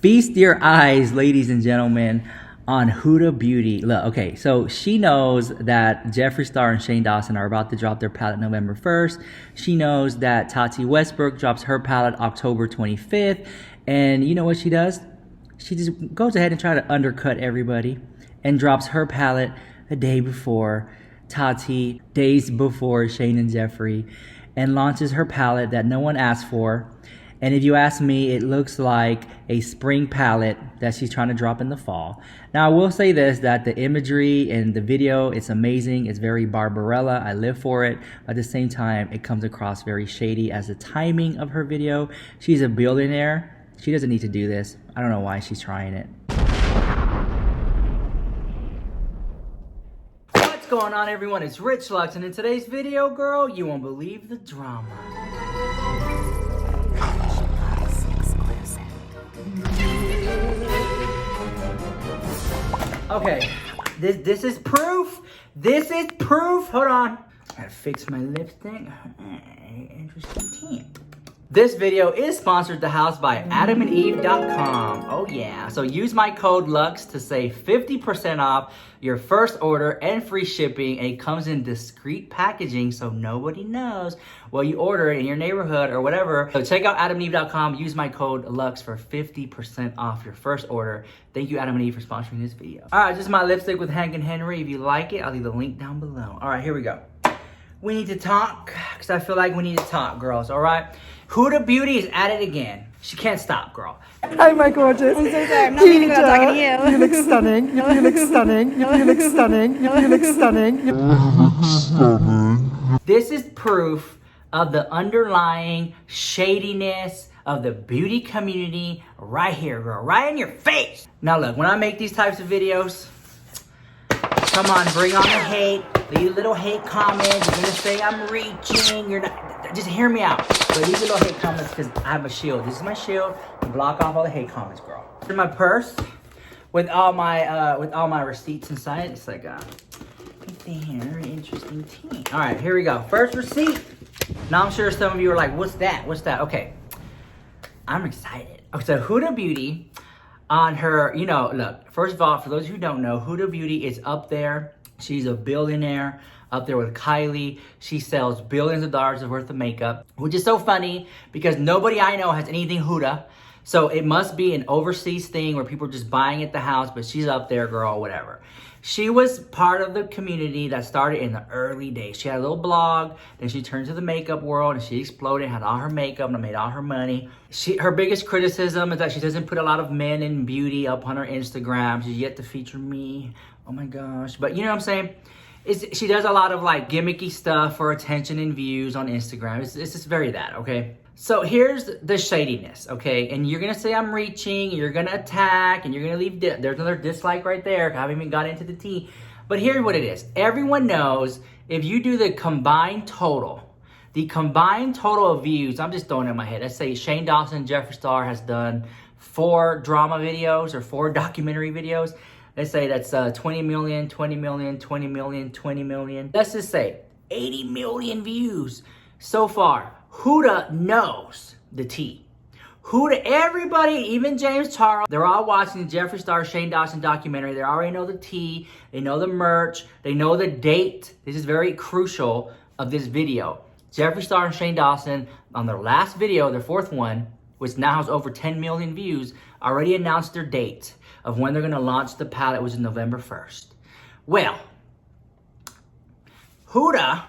Feast your eyes, ladies and gentlemen, on Huda Beauty. Look, okay, so she knows that Jeffree Star and Shane Dawson are about to drop their palette November 1st. She knows that Tati Westbrook drops her palette October 25th. And you know what she does? She just goes ahead and tries to undercut everybody and drops her palette a day before Tati, days before Shane and Jeffree, and launches her palette that no one asked for. And if you ask me, it looks like a spring palette that she's trying to drop in the fall. Now, I will say this, that the imagery and the video, it's amazing. It's very Barbarella. I live for it. At the same time, it comes across very shady as the timing of her video. She's a billionaire. She doesn't need to do this. I don't know why she's trying it. What's going on, everyone? It's Rich Lux, and in today's video, girl, you won't believe the drama. Okay, this is proof. This is proof. Hold on. Gotta fix my lipstick. Interesting tea. This video is sponsored the house by adamandeve.com. Oh yeah. So use my code LUX to save 50% off your first order and free shipping. And it comes in discreet packaging so nobody knows what you order in your neighborhood or whatever. So check out adamandeve.com. Use my code LUX for 50% off your first order. Thank you, Adam and Eve, for sponsoring this video. All right, this is my lipstick with Hank and Henry. If you like it, I'll leave the link down below. All right, here we go. We need to talk because I feel like we need to talk, girls. All right. Huda Beauty is at it again. She can't stop, girl. Hi, my gorgeous. I'm so sorry. I'm not meaning about talking to you. You look stunning. You look stunning. You look stunning. You look stunning. You look stunning. This is proof of the underlying shadiness of the beauty community right here, girl. Right in your face. Now, look, when I make these types of videos, come on, bring on the hate. Leave little hate comments. You're gonna say I'm reaching. You're not. Just hear me out. But leave little hate comments because I have a shield. This is my shield. Block off all the hate comments, girl. In my purse with all my receipts inside. It's like very interesting tea. All right, here we go. First receipt. Now I'm sure some of you are like, "What's that? What's that?" Okay, I'm excited. Okay, so Huda Beauty on her. You know, look. First of all, for those who don't know, Huda Beauty is up there. She's a billionaire, up there with Kylie. She sells billions of dollars worth of makeup, which is so funny because nobody I know has anything Huda. So it must be an overseas thing where people are just buying at the house, but she's up there, girl, whatever. She was part of the community that started in the early days. She had a little blog, then she turned to the makeup world and she exploded, had all her makeup and made all her money. Her biggest criticism is that she doesn't put a lot of men in beauty up on her Instagram. She's yet to feature me. Oh my gosh. But you know what I'm saying? She does a lot of like gimmicky stuff for attention and views on Instagram. It's just very that, okay? So here's the shadiness, okay? And you're gonna say I'm reaching, you're gonna attack, and you're gonna leave, there's another dislike right there. I haven't even got into the tea. But here's what it is. Everyone knows if you do the combined total of views, I'm just throwing it in my head. Let's say Shane Dawson, Jeffree Star has done 4 drama videos or 4 documentary videos. Let's say that's 20 million, 20 million, 20 million, 20 million. Let's just say 80 million views so far. Huda knows the tea. Huda, everybody, even James Charles, they're all watching the Jeffree Star, Shane Dawson documentary. They already know the tea. They know the merch. They know the date. This is very crucial of this video. Jeffree Star and Shane Dawson, on their last video, their 4th one, which now has over 10 million views, already announced their date of when they're going to launch the palette, which is November 1st. Well, Huda,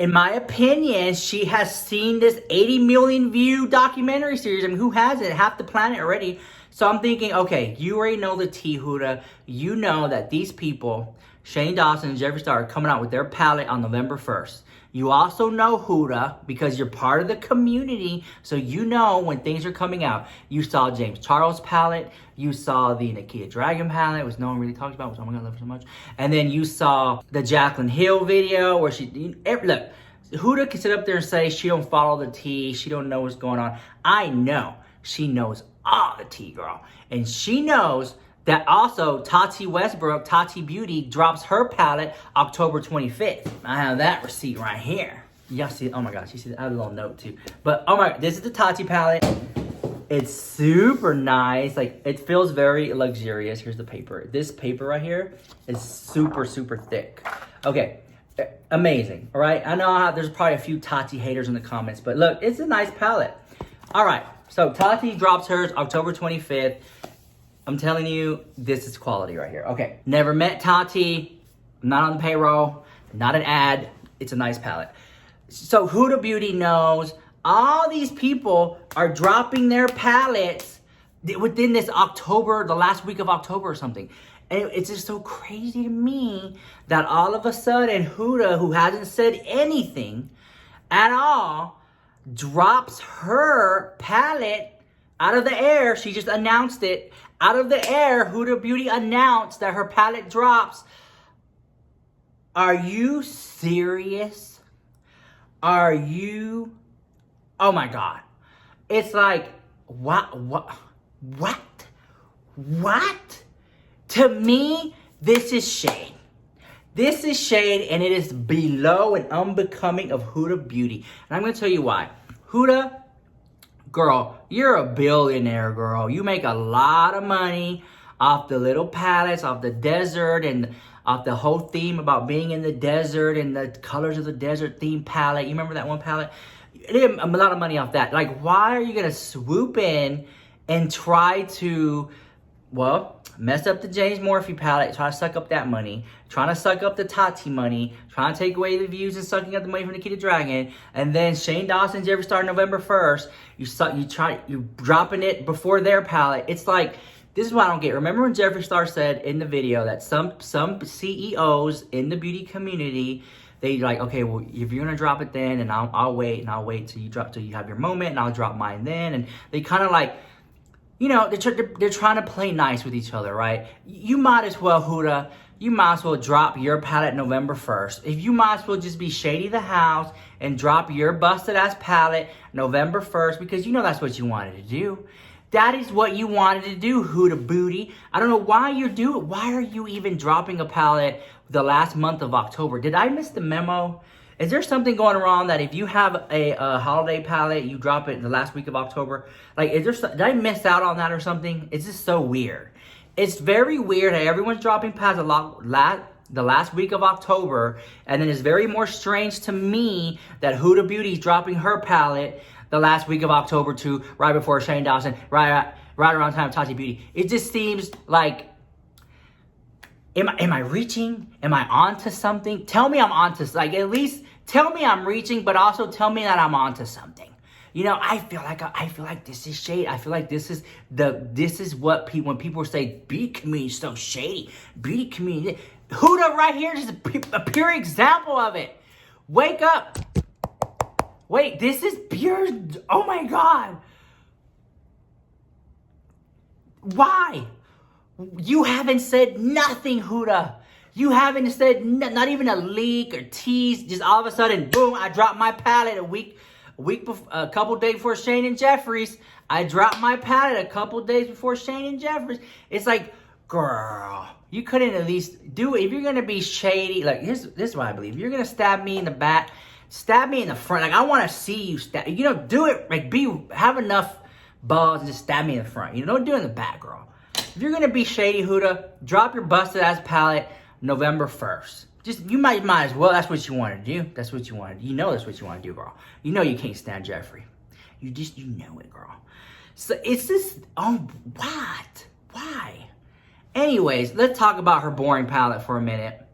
in my opinion, she has seen this 80 million view documentary series. I mean, who hasn't? Half the planet already. So I'm thinking, okay, you already know the tea, Huda. You know that these people, Shane Dawson and Jeffree Star, are coming out with their palette on November 1st. You also know Huda because you're part of the community, so you know when things are coming out. You saw James Charles palette, you saw the Nikita Dragon palette, which no one really talks about, which oh my god, I love her so much. And then you saw the Jaclyn Hill video where look, Huda can sit up there and say she don't follow the tea, she don't know what's going on. I know she knows all the tea, girl. And she knows that also Tati Westbrook, Tati Beauty, drops her palette October 25th. I have that receipt right here. Y'all see, oh my gosh, you see, I have a little note too. But oh my, this is the Tati palette. It's super nice. Like, it feels very luxurious. Here's the paper. This paper right here is super, super thick. Okay, amazing. All right, I know there's probably a few Tati haters in the comments, but look, it's a nice palette. All right, so Tati drops hers October 25th. I'm telling you, this is quality right here. Okay, never met Tati, not on the payroll, not an ad. It's a nice palette. So Huda Beauty knows all these people are dropping their palettes within this October, the last week of October or something. And it's just so crazy to me that all of a sudden Huda, who hasn't said anything at all, drops her palette out of the air. She just announced it. Out of the air, Huda Beauty announced that her palette drops. Are you serious? Are you... Oh my God. It's like, what? To me, this is shade. This is shade, and it is below and unbecoming of Huda Beauty. And I'm going to tell you why. Huda, girl, you're a billionaire, girl. You make a lot of money off the little palettes, off the desert, and off the whole theme about being in the desert and the colors of the desert theme palette. You remember that one palette? A lot of money off that. Like, why are you gonna swoop in and try to, well, mess up the James Morphe palette, try to suck up that money, trying to suck up the Tati money, trying to take away the views and sucking up the money from Nikita Dragon, and then Shane Dawson Jeffree starting November 1st, you're dropping it before their palette. It's like, this is what I don't get. Remember when JEFFREESTAR said in the video that some CEOs in the beauty community, they like, okay, well, if you're gonna drop it then, and I'll wait till you have your moment, and I'll drop mine then. And they kind of like, you know, they're trying to play nice with each other, right? You might as well, Huda, you might as well drop your palette November 1st. If you might as well just be Shady the House and drop your busted ass palette November 1st, because you know that's what you wanted to do. That is what you wanted to do, Huda Beauty. I don't know why you're doing. Why are you even dropping a palette the last month of October? Did I miss the memo? Is there something going wrong that if you have a holiday palette, you drop it in the last week of October? Like, did I miss out on that or something? It's just so weird. It's very weird that everyone's dropping palettes the last week of October, and then it's very more strange to me that Huda Beauty is dropping her palette the last week of October too, right before Shane Dawson, right around the time of Tati Beauty. It just seems like, am I reaching? Am I onto something? Tell me I'm onto, like, at least tell me I'm reaching, but also tell me that I'm onto something. You know, I feel like this is shade. I feel like this is what people, when people say beauty community is so shady, beauty community, Huda right here is a pure example of it. Wake up. Wait, this is pure, oh my God. Why? You haven't said nothing, Huda. You haven't said not even a leak or tease. Just all of a sudden, boom, I dropped my palette a couple days before Shane and Jeffree's. I dropped my palette a couple days before Shane and Jeffree's. It's like, girl, you couldn't at least do it. If you're gonna be shady, like, this is what I believe. If you're gonna stab me in the back, stab me in the front. Like, I want to see you stab. You know, do it. Like, have enough balls and just stab me in the front. You know, don't do it in the back, girl. If you're gonna be shady, Huda, drop your busted ass palette November 1st. You might as well. That's what you want to do. That's what you want to do. You know that's what you want to do, girl. You know you can't stand Jeffree. You know it, girl. So it's just, oh, what? Why? Anyways, let's talk about her boring palette for a minute.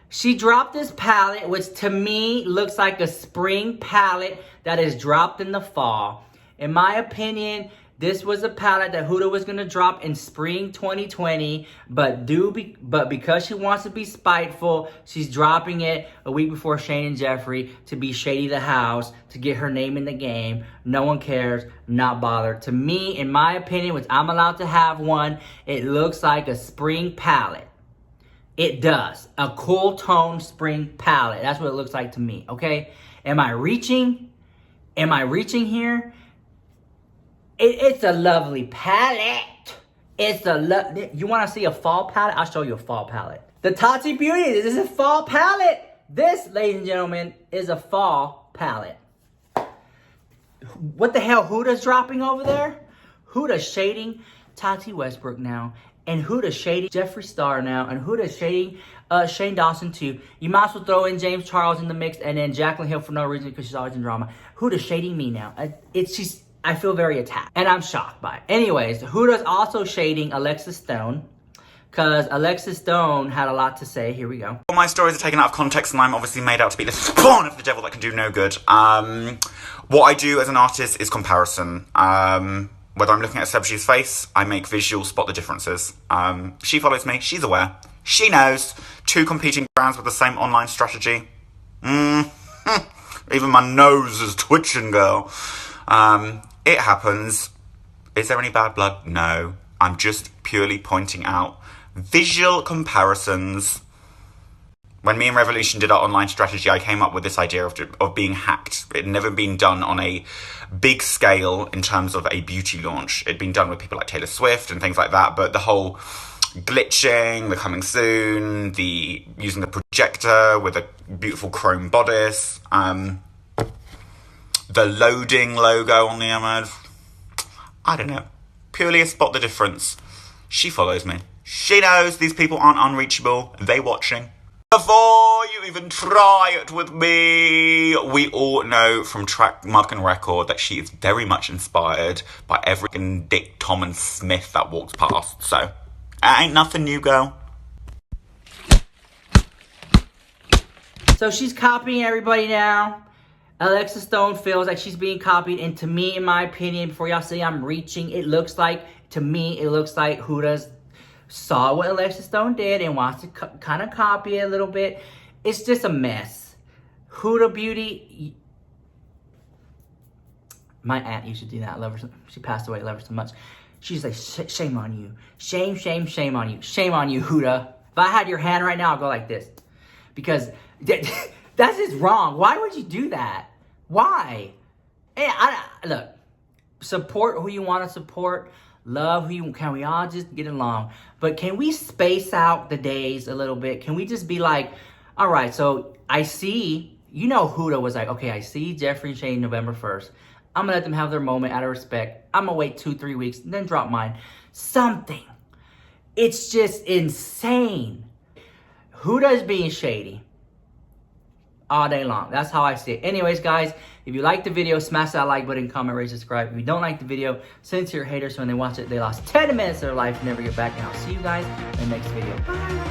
She dropped this palette, which to me looks like a spring palette that is dropped in the fall. In my opinion, this was a palette that Huda was going to drop in spring 2020, but because she wants to be spiteful, she's dropping it a week before Shane and Jeffree to be Shady the House, to get her name in the game. No one cares, not bothered. To me, in my opinion, which I'm allowed to have one, it looks like a spring palette. It does. A cool tone spring palette. That's what it looks like to me, okay? Am I reaching? Am I reaching here? It's a lovely palette. You want to see a fall palette? I'll show you a fall palette. The Tati Beauty, this is a fall palette. This, ladies and gentlemen, is a fall palette. What the hell Huda's dropping over there? Huda shading Tati Westbrook now, and Huda shading JEFFREESTAR now, and Huda shading Shane Dawson too. You might as well throw in James Charles in the mix, and then Jaclyn Hill for no reason because she's always in drama. Huda shading me now. I feel very attacked, and I'm shocked by it. Anyways, Huda's also shading Alexis Stone, because Alexis Stone had a lot to say. Here we go. All my stories are taken out of context, and I'm obviously made out to be the spawn of the devil that can do no good. What I do as an artist is comparison. Whether I'm looking at a celebrity's face, I make visuals spot the differences. She follows me. She's aware. She knows. Two competing brands with the same online strategy. Even my nose is twitching, girl. It happens. Is there any bad blood? No. I'm just purely pointing out visual comparisons. When me and Revolution did our online strategy, I came up with this idea of being hacked. It had never been done on a big scale in terms of a beauty launch. It'd been done with people like Taylor Swift and things like that, but the whole glitching, the coming soon, the using the projector with a beautiful chrome bodice, the loading logo on the image. I don't know. Purely a spot the difference. She follows me. She knows these people aren't unreachable. They watching. Before you even try it with me, we all know from track, mark and record that she is very much inspired by every Dick, Tom and Smith that walks past. So, ain't nothing new, girl. So she's copying everybody now. Alexis Stone feels like she's being copied, and to me, in my opinion, before y'all say I'm reaching, it looks like Huda's saw what Alexis Stone did and wants to kind of copy it a little bit. It's just a mess. Huda Beauty, my aunt used to do that. I love her. She passed away. I love her so much. She's like, shame on you. Shame, shame, shame on you. Shame on you, Huda. If I had your hand right now, I'll go like this. Because that's just wrong. Why would you do that? Why? And look, support who you want to support. Love who you, can we all just get along? But can we space out the days a little bit? Can we just be like, all right, so I see, you know, Huda was like, okay, I see Jeffree and Shane November 1st. I'm gonna let them have their moment out of respect. I'm gonna wait 2-3 weeks and then drop mine. Something. It's just insane. Huda is being shady all day long. That's how I see it. Anyways, guys, if you like the video, smash that like button, comment, rate, subscribe. If you don't like the video, send it to your haters. So when they watch it, they lost 10 minutes of their life and never get back. And I'll see you guys in the next video. Bye.